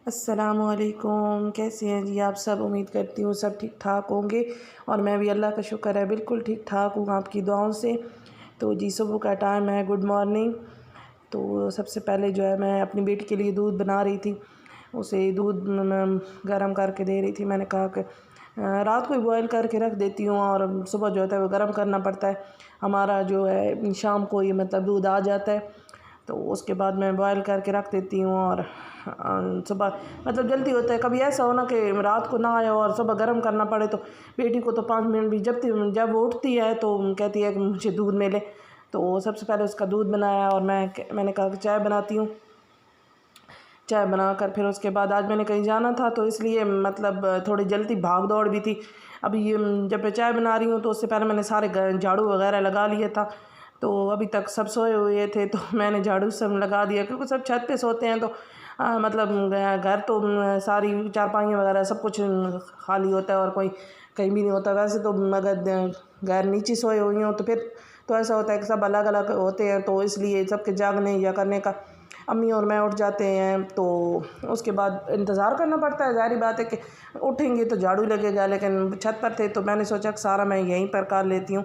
अस्सलामुअलैकुम, कैसे हैं जी आप सब। उम्मीद करती हूँ सब ठीक ठाक होंगे और मैं भी अल्लाह का शुक्र है बिल्कुल ठीक ठाक हूँ आपकी दुआओं से। तो जी सुबह का टाइम है, गुड मॉर्निंग। तो सबसे पहले जो है मैं अपनी बेटी के लिए दूध बना रही थी, उसे दूध गर्म करके दे रही थी। मैंने कहा कि रात को ही बॉयल करके रख देती हूँ और सुबह जो होता है वो गर्म करना पड़ता है। हमारा जो है शाम को ही मतलब दूध आ जाता है, तो उसके बाद मैं बॉयल करके रख देती हूँ और सुबह मतलब जल्दी होता है। कभी ऐसा हो ना कि रात को ना आए और सुबह गर्म करना पड़े, तो बेटी को तो 5 मिनट भी जब वो उठती है तो कहती है कि मुझे दूध मिले। तो सबसे पहले उसका दूध बनाया और मैंने कहा कि चाय बनाती हूँ। चाय बनाकर फिर उसके बाद आज मैंने कहीं जाना था, तो इसलिए मतलब थोड़ी जल्दी भाग दौड़ भी थी। अभी ये जब मैं चाय बना रही हूँ तो उससे पहले मैंने सारे झाड़ू वगैरह लगा लिया था। तो अभी तक सब सोए हुए थे तो मैंने झाड़ू सब लगा दिया, क्योंकि सब छत पे सोते हैं। तो मतलब घर तो सारी चारपाइयाँ वगैरह सब कुछ खाली होता है और कोई कहीं भी नहीं होता। वैसे तो अगर घर नीचे सोए हुए हों तो फिर तो ऐसा होता है कि सब अलग अलग होते हैं, तो इसलिए सबके जागने या करने का अम्मी और मैं उठ जाते हैं। तो उसके बाद इंतज़ार करना पड़ता है। ज़ाहिर बात है कि उठेंगे तो झाड़ू लगेगा, लेकिन छत पर थे तो मैंने सोचा कि सारा मैं यहीं पर कर लेती हूँ।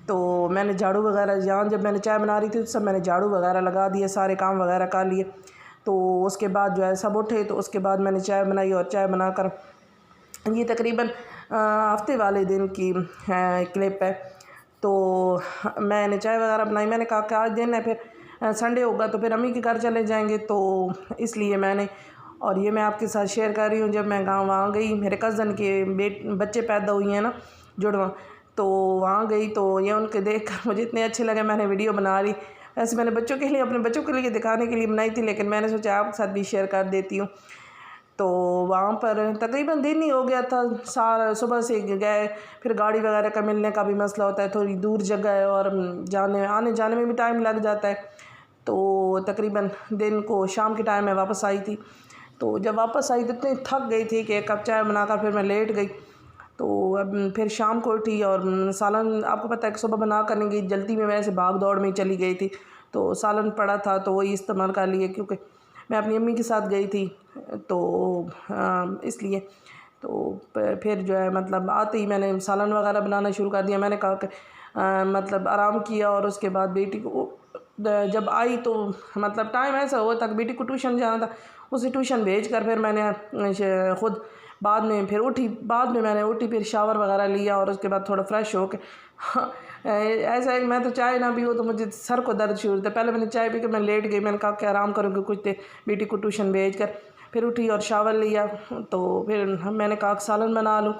तो मैंने झाड़ू वगैरह यहाँ जब मैंने चाय बना रही थी तो सब मैंने झाड़ू वगैरह लगा दिए, सारे काम वगैरह कर लिए। तो उसके बाद जो है सब उठे, तो उसके बाद मैंने चाय बनाई और चाय बनाकर ये तकरीबन हफ्ते वाले दिन की क्लिप है। तो मैंने चाय वगैरह बनाई। मैंने कहा कि आज दिन है, फिर संडे होगा तो फिर अम्मी के घर चले जाएंगे, तो इसलिए मैंने और ये मैं आपके साथ शेयर कर रही हूँ। जब मैं गाँव वहाँ गई, मेरे कज़न के बच्चे पैदा हुई हैं ना, जुड़वा, तो वहाँ गई तो ये उनके देख कर मुझे इतने अच्छे लगे, मैंने वीडियो बना ली। ऐसे मैंने बच्चों के लिए, अपने बच्चों के लिए दिखाने के लिए बनाई थी, लेकिन मैंने सोचा आपके साथ भी शेयर कर देती हूँ। तो वहाँ पर तकरीबन दिन ही हो गया था, सारा सुबह से गए। फिर गाड़ी वगैरह का मिलने का भी मसला होता है, थोड़ी दूर जगह है और जाने आने जाने में भी टाइम लग जाता है। तो तकरीबन दिन को शाम के टाइम में वापस आई थी। तो जब वापस आई तो इतनी थक गई थी कि एक कप चाय बनाकर फिर मैं लेट गई। तो अब फिर शाम को उठी और सालन, आपको पता है कि सुबह बना कर नहीं गई, जल्दी में वैसे भाग दौड़ में चली गई थी। तो सालन पड़ा था तो वही इस्तेमाल कर लिए, क्योंकि मैं अपनी अम्मी के साथ गई थी, तो इसलिए तो फिर जो है मतलब आते ही मैंने सालन वगैरह बनाना शुरू कर दिया। मैंने कहा कि मतलब आराम किया और उसके बाद बेटी को जब आई तो मतलब टाइम ऐसा हुआ था कि बेटी को ट्यूशन जाना था। उसे ट्यूशन भेज कर फिर मैंने ख़ुद बाद में फिर उठी, मैंने उठी, फिर शावर वगैरह लिया और उसके बाद थोड़ा फ्रेश हो के ऐसा है कि मैं तो चाय ना पीऊँ तो मुझे सर को दर्द शुरू होता है। पहले मैंने चाय पी के मैं लेट गई, मैंने कहा कि आराम करूँगी कुछ देर, बेटी को ट्यूशन भेज कर। फिर उठी और शावर लिया, तो फिर मैंने कहा कि सालन बना लूँ।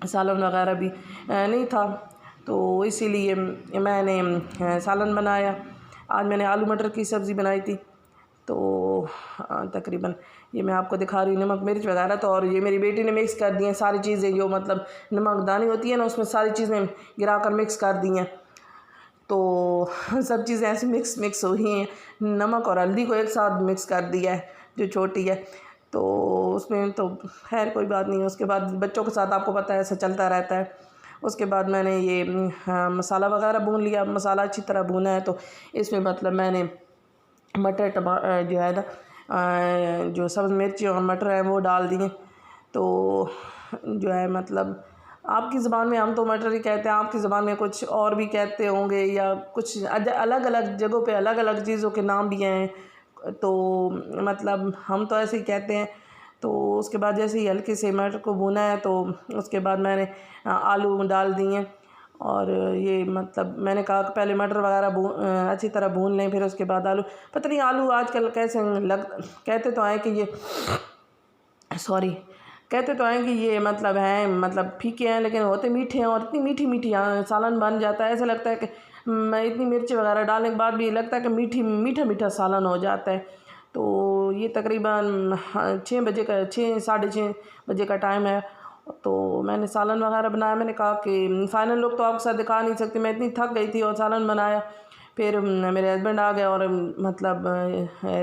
सालन वगैरह भी नहीं था, तो इसीलिए मैंने सालन बनाया। आज मैंने आलू मटर की सब्ज़ी बनाई थी। तो तकरीबन ये मैं आपको दिखा रही हूँ, नमक मिर्च वगैरह तो, और ये मेरी बेटी ने मिक्स कर दी हैं सारी चीज़ें, जो मतलब नमक दानी होती है ना, उसमें सारी चीज़ें गिरा कर मिक्स कर दी हैं। तो सब चीज़ें ऐसे मिक्स हुई हैं। नमक और हल्दी को एक साथ मिक्स कर दिया है, जो छोटी है तो उसमें तो खैर कोई बात नहीं। उसके बाद बच्चों के साथ आपको पता है ऐसा चलता रहता है। उसके बाद मैंने ये मसाला वगैरह भून लिया। मसाला अच्छी तरह भूना है तो इसमें मतलब मैंने मटर जो है ना, जो सब्ज़ मिर्ची और मटर हैं वो डाल दिए। तो जो है मतलब आपकी ज़बान में हम तो मटर ही कहते हैं, आपकी ज़बान में कुछ और भी कहते होंगे, या कुछ अलग अलग जगहों पे अलग अलग चीज़ों के नाम भी हैं। तो मतलब हम तो ऐसे ही कहते हैं। तो उसके बाद जैसे ही हल्के से मटर को भुना है तो उसके बाद मैंने आलू डाल दिए। और ये मतलब मैंने कहा कि पहले मटर वगैरह अच्छी तरह भून लें, फिर उसके बाद आलू। पता नहीं आलू आजकल कैसे कहते तो हैं कि ये कहते तो हैं कि ये मतलब हैं, मतलब फीके हैं, लेकिन होते मीठे हैं। और इतनी मीठी मीठी सालन बन जाता है, ऐसा लगता है कि इतनी मिर्ची वगैरह डालने के बाद भी लगता है कि मीठा मीठा सालन हो जाता है। तो ये तकरीबन 6 बजे का, 6 साढ़े 6 बजे का टाइम है। तो मैंने सालन वगैरह बनाया। मैंने कहा कि फ़ाइनल लुक तो आपके साथ दिखा नहीं सकती, मैं इतनी थक गई थी। और सालन बनाया, फिर मेरे हस्बैंड आ गए और मतलब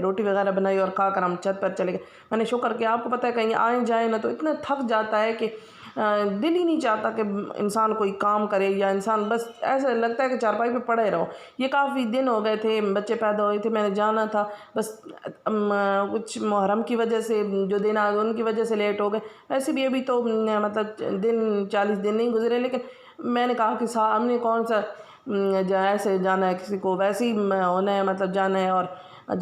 रोटी वगैरह बनाई और खा कर हम छत पर चले गए। मैंने शुक्र किया, आपको पता है कहीं आए जाए ना तो इतना थक जाता है कि दिल ही नहीं चाहता कि इंसान कोई काम करे, या इंसान बस ऐसा लगता है कि चारपाई पे पड़े रहो। ये काफ़ी दिन हो गए थे, बच्चे पैदा हुए थे, मैंने जाना था, बस कुछ मुहर्रम की वजह से जो दिन आ गए उनकी वजह से लेट हो गए। वैसे भी अभी तो मतलब दिन 40 दिन नहीं गुजरे, लेकिन मैंने कहा कि हमने कौन सा ऐसे जाना है किसी को, वैसे ही होना है, मतलब जाना है और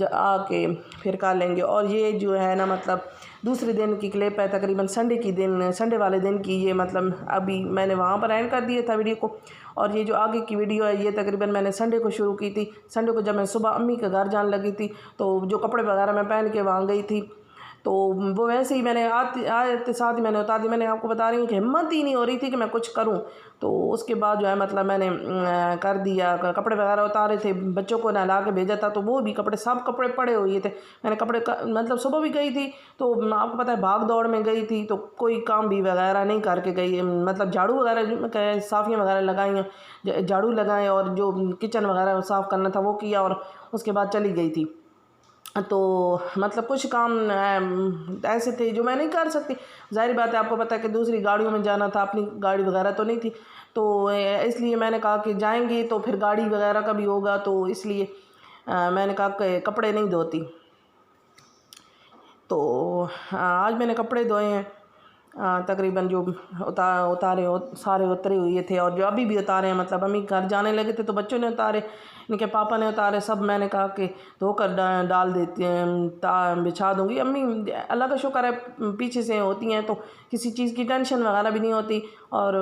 आके फिर कर लेंगे। और ये जो है ना मतलब दूसरे दिन की क्लिप है, तकरीबन संडे वाले दिन की। ये मतलब अभी मैंने वहाँ पर एंड कर दिया था वीडियो को, और ये जो आगे की वीडियो है ये तकरीबन मैंने संडे को शुरू की थी। संडे को जब मैं सुबह अम्मी के घर जाने लगी थी, तो जो कपड़े वगैरह मैं पहन के वहाँ गई थी, तो वो वैसे ही मैंने आते साथ ही मैंने उतार दी। मैंने आपको बता रही हूँ कि हिम्मत ही नहीं हो रही थी कि मैं कुछ करूँ। तो उसके बाद जो है मतलब मैंने कर दिया, कपड़े वगैरह उतारे थे, बच्चों को नहला के भेजा था, तो वो भी सब कपड़े पड़े हुए थे। मैंने कपड़े मतलब सुबह भी गई थी, तो आपको पता है भाग दौड़ में गई थी, तो कोई काम भी वगैरह नहीं करके गई, मतलब झाड़ू वगैरह साफ़ियाँ वगैरह लगाई, झाड़ू लगाए और जो किचन वगैरह साफ़ करना था वो किया, और उसके बाद चली गई थी। तो मतलब कुछ काम ऐसे थे जो मैं नहीं कर सकती। ज़ाहिर बात है, आपको पता है कि दूसरी गाड़ियों में जाना था, अपनी गाड़ी वगैरह तो नहीं थी, तो इसलिए मैंने कहा कि जाएंगे तो फिर गाड़ी वगैरह का भी होगा, तो इसलिए मैंने कहा कि कपड़े नहीं धोती। तो आज मैंने कपड़े धोए हैं, तकरीबन जो उतारे सारे उतरे हुए थे, और जो अभी भी उतारे हैं, मतलब अम्मी घर जाने लगे थे तो बच्चों ने उतारे, इनके पापा ने उतारे, सब मैंने कहा कि धोकर डाल देते हैं, बिछा दूंगी। अम्मी अल्लाह का शुक्र है पीछे से होती हैं, तो किसी चीज़ की टेंशन वगैरह भी नहीं होती, और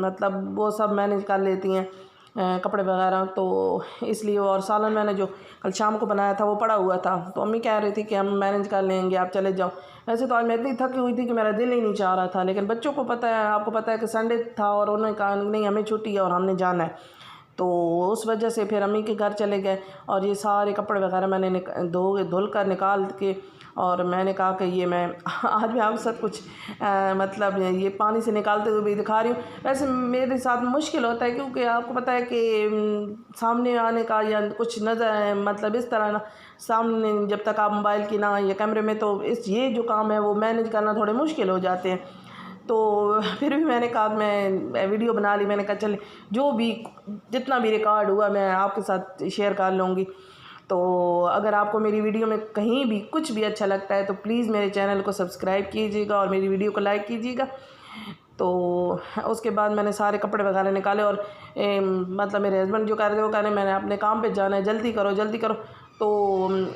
मतलब वो सब मैनेज कर लेती हैं कपड़े वगैरह, तो इसलिए। और सालन मैंने जो कल शाम को बनाया था वो पड़ा हुआ था, तो अम्मी कह रही थी कि हम मैनेज कर लेंगे, आप चले जाओ। वैसे तो आज मैं इतनी थकी हुई थी कि मेरा दिल ही नहीं चाह रहा था, लेकिन बच्चों को पता है, आपको पता है कि संडे था और उन्होंने कहा नहीं हमें छुट्टी है और हमने जाना है, तो उस वजह से फिर अम्मी के घर चले गए। और ये सारे कपड़े वगैरह मैंने धुल कर निकाल के, और मैंने कहा कि ये मैं आज भी आपके साथ कुछ मतलब ये पानी से निकालते हुए भी दिखा रही हूँ। वैसे मेरे साथ मुश्किल होता है, क्योंकि आपको पता है कि सामने आने का या कुछ नज़र मतलब इस तरह ना, सामने जब तक आप मोबाइल की ना या कैमरे में, तो ये जो काम है वो मैनेज करना थोड़े मुश्किल हो जाते हैं। तो फिर भी मैंने कहा मैं वीडियो बना ली, मैंने कहा चल जो भी जितना भी रिकॉर्ड हुआ मैं आपके साथ शेयर कर लूँगी। तो अगर आपको मेरी वीडियो में कहीं भी कुछ भी अच्छा लगता है तो प्लीज़ मेरे चैनल को सब्सक्राइब कीजिएगा और मेरी वीडियो को लाइक कीजिएगा। तो उसके बाद मैंने सारे कपड़े वगैरह निकाले, और मतलब मेरे हस्बैंड जो कह रहे थे वो कह रहे मैंने अपने काम पे जाना है, जल्दी करो जल्दी करो। तो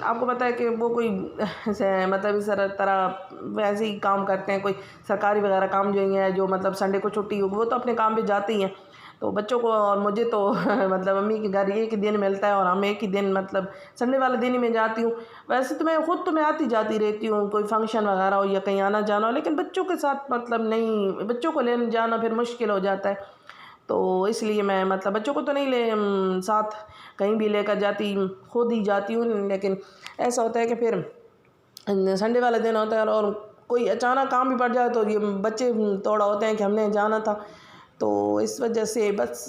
आपको पता है कि वो कोई मतलब इस तरह वैसे ही काम करते हैं, कोई सरकारी वगैरह काम जो ही है, जो मतलब संडे को छुट्टी होगी वो तो अपने काम पे जाते ही हैं। तो बच्चों को और मुझे तो मतलब मम्मी के घर एक ही दिन मिलता है, और हम एक ही दिन मतलब संडे वाले दिन ही मैं जाती हूँ। वैसे तो मैं खुद तो मैं आती जाती रहती हूँ, कोई फंक्शन वगैरह हो या कहीं आना जाना हो, लेकिन बच्चों के साथ मतलब नहीं, बच्चों को लेने जाना फिर मुश्किल हो जाता है। तो इसलिए मैं मतलब बच्चों को तो नहीं साथ कहीं भी लेकर जाती, खुद ही जाती हूँ। लेकिन ऐसा होता है कि फिर संडे वाला दिन होता है और कोई अचानक काम भी पड़ जाए, तो ये बच्चे थोड़ा होते हैं कि हमने जाना था, तो इस वजह से बस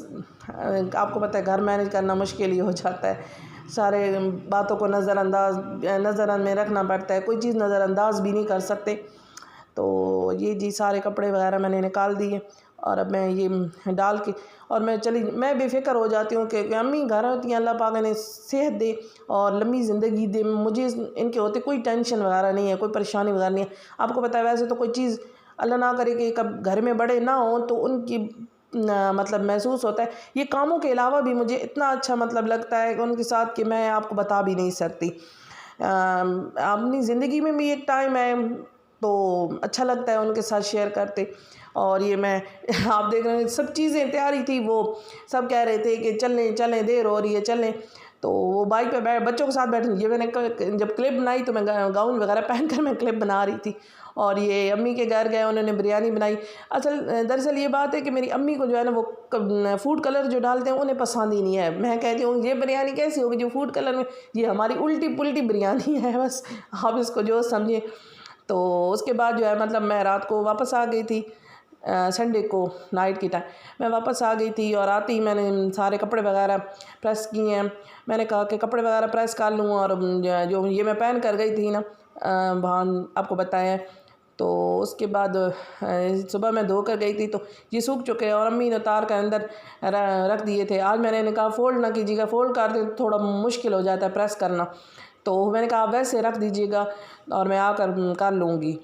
आपको पता है घर मैनेज करना मुश्किल ही हो जाता है। सारे बातों को नज़र में रखना पड़ता है, कोई चीज़ नज़रअंदाज भी नहीं कर सकते। तो ये जी सारे कपड़े वगैरह मैंने निकाल दिए, और अब मैं ये डाल के और मैं बेफिक्र हो जाती हूँ कि अम्मी घर होती हैं, अल्लाह पाक ने सेहत दे और लंबी ज़िंदगी दे, मुझे इनके होते कोई टेंशन वगैरह नहीं है, कोई परेशानी वगैरह नहीं है। आपको पता है वैसे तो कोई चीज़ अल्लाह ना करे कि कब घर में बड़े ना हों तो उनकी मतलब महसूस होता है। ये कामों के अलावा भी मुझे इतना अच्छा मतलब लगता है उनके साथ कि मैं आपको बता भी नहीं सकती। अपनी ज़िंदगी में भी एक टाइम है तो अच्छा लगता है उनके साथ शेयर करते। और ये मैं आप देख रहे हैं सब चीज़ें तैयारी थी, वो सब कह रहे थे कि चलें चलें देर हो रही है चलें, तो वो बाइक पे बच्चों के साथ बैठ, ये मैंने जब क्लिप बनाई तो मैं गाउन वगैरह पहन कर मैं क्लिप बना रही थी। और ये अम्मी के घर गए, उन्होंने बिरयानी बनाई। दरअसल ये बात है कि मेरी अम्मी को जो है ना वो फूड कलर जो डालते हैं उन्हें पसंद ही नहीं है। मैं कहती हूँ ये बिरयानी कैसी होगी जो फूड कलर में, ये हमारी उल्टी पुल्टी बिरयानी है, बस आप इसको जो समझें। तो उसके बाद जो है मतलब मैं रात को वापस आ गई थी, संडे को नाइट की टाइम मैं वापस आ गई थी, और आते ही मैंने सारे कपड़े वगैरह प्रेस किए हैं। मैंने कहा कि कपड़े वगैरह प्रेस कर लूँ, और जो ये मैं पहन कर गई थी ना वहाँ आपको बताया तो उसके बाद सुबह मैं धो कर गई थी तो ये सूख चुके हैं और अम्मी ने उतार कर अंदर रख दिए थे। आज मैंने कहा फ़ोल्ड ना कीजिएगा, फ़ोल्ड कर दे थोड़ा मुश्किल हो जाता है प्रेस करना, तो मैंने कहा वैसे रख दीजिएगा और मैं आकर कर लूँगी।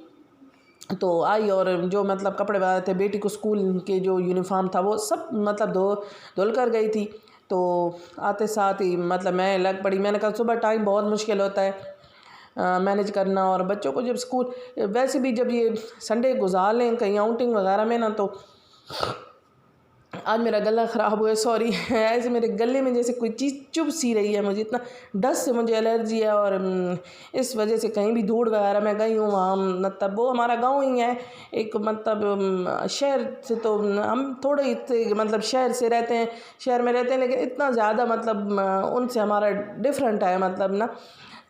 तो आई और जो मतलब कपड़े वगैरह थे, बेटी को स्कूल के जो यूनिफॉर्म था वो सब मतलब धुल कर गई थी। तो आते साथ ही मतलब मैं लग पड़ी। मैंने कहा सुबह टाइम बहुत मुश्किल होता है मैनेज करना, और बच्चों को जब स्कूल वैसे भी जब ये संडे गुजार लें कहीं आउटिंग वगैरह में ना, तो आज मेरा गला ख़राब हुआ है, सॉरी। ऐसे मेरे गले में जैसे कोई चीज़ चुभ सी रही है, मुझे इतना डस्ट से मुझे एलर्जी है, और इस वजह से कहीं भी धूड़ वगैरह मैं गई हूँ वहाँ मतलब वो हमारा गांव ही है एक, मतलब शहर से तो हम थोड़े ही मतलब शहर से रहते हैं, शहर में रहते हैं, लेकिन इतना ज़्यादा मतलब उनसे हमारा डिफरेंट है मतलब ना,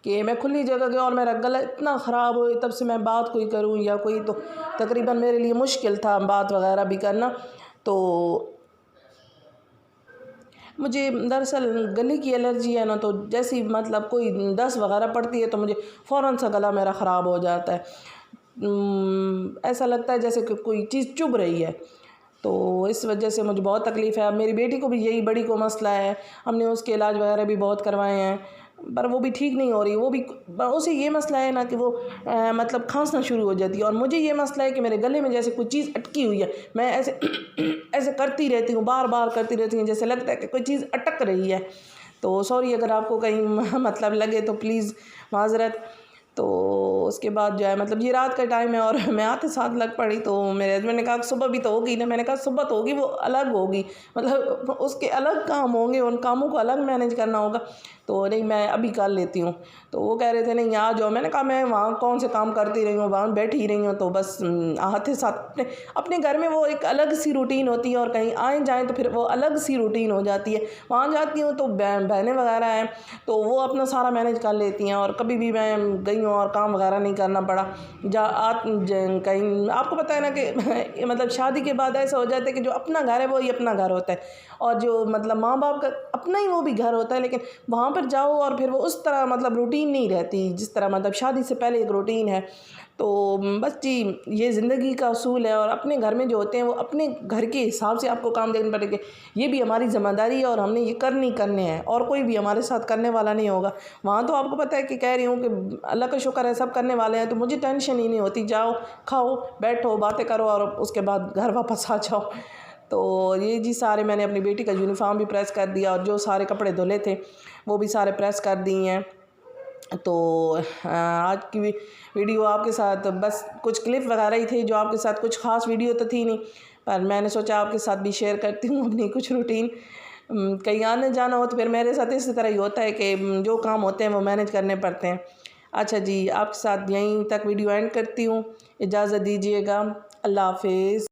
कि मैं खुली जगह गई और मेरा गला इतना ख़राब हो, तब से मैं बात कोई करूँ या कोई, तो तकरीबन मेरे लिए मुश्किल था बात वगैरह भी करना। तो मुझे दरअसल गले की एलर्जी है ना, तो जैसे ही मतलब कोई दस्त वगैरह पड़ती है तो मुझे फ़ौरन सा गला मेरा ख़राब हो जाता है। ऐसा लगता है जैसे कि कोई चीज़ चुभ रही है, तो इस वजह से मुझे बहुत तकलीफ़ है। अब मेरी बेटी को भी यही बड़ी को मसला है, हमने उसके इलाज वगैरह भी बहुत करवाए हैं, पर वो भी ठीक नहीं हो रही। वो भी उसे ये मसला है ना कि वो मतलब खांसना शुरू हो जाती है, और मुझे ये मसला है कि मेरे गले में जैसे कोई चीज़ अटकी हुई है। मैं ऐसे ऐसे करती रहती हूँ, बार बार करती रहती हूँ, जैसे लगता है कि कोई चीज़ अटक रही है। तो सॉरी अगर आपको कहीं मतलब लगे तो प्लीज़ माज़रत। तो उसके बाद जो है मतलब ये रात का टाइम है और मैं आते साथ लग पड़ी, तो मेरे हस्बैंड ने कहा सुबह भी तो होगी ना। मैंने कहा सुबह तो होगी, वो अलग होगी, मतलब उसके अलग काम होंगे, उन कामों को अलग मैनेज करना होगा। तो नहीं मैं अभी कर लेती हूँ। तो वो कह रहे थे नहीं आ जाओ। मैंने कहा मैं वहाँ कौन से काम करती रही हूँ, वहाँ बैठी ही रही हूँ, तो बस आते साथ अपने अपने घर में वो एक अलग सी रूटीन होती है, और कहीं आए जाएँ तो फिर वो अलग सी रूटीन हो जाती है। वहाँ जाती हूँ तो बहनें वगैरह हैं तो वो अपना सारा मैनेज कर लेती हैं, और कभी भी मैं गई हूँ और काम वगैरह नहीं करना पड़ा। कहीं आपको पता है ना कि मतलब शादी के बाद ऐसा हो जाता है कि जो अपना घर है वो ही अपना घर होता है, और जो मतलब माँ बाप का अपना ही वो भी घर होता है, लेकिन वहाँ पर जाओ और फिर वो उस तरह मतलब रूटीन नहीं रहती जिस तरह मतलब शादी से पहले एक रूटीन है। तो बस जी ये ज़िंदगी का असूल है, और अपने घर में जो होते हैं वो अपने घर के हिसाब से आपको काम देने पड़ेंगे। ये भी हमारी ज़िम्मेदारी है और हमने ये करने हैं, और कोई भी हमारे साथ करने वाला नहीं होगा। वहाँ तो आपको पता है कि कह रही हूँ कि अल्लाह का शुक्र है सब करने वाले हैं, तो मुझे टेंशन ही नहीं होती। जाओ खाओ बैठो बातें करो और उसके बाद घर वापस आ जाओ। तो ये जी सारे मैंने अपनी बेटी का यूनिफॉर्म भी प्रेस कर दिया, और जो सारे कपड़े धुले थे वो भी सारे प्रेस कर दिए हैं। तो आज की वीडियो आपके साथ बस कुछ क्लिप वगैरह ही थे, जो आपके साथ कुछ ख़ास वीडियो तो थी नहीं, पर मैंने सोचा आपके साथ भी शेयर करती हूँ अपनी कुछ रूटीन। कहीं आने जाना हो तो फिर मेरे साथ इसी तरह ही होता है कि जो काम होते हैं वो मैनेज करने पड़ते हैं। अच्छा जी आपके साथ यहीं तक वीडियो एंड करती हूँ, इजाज़त दीजिएगा, अल्लाह हाफिज़।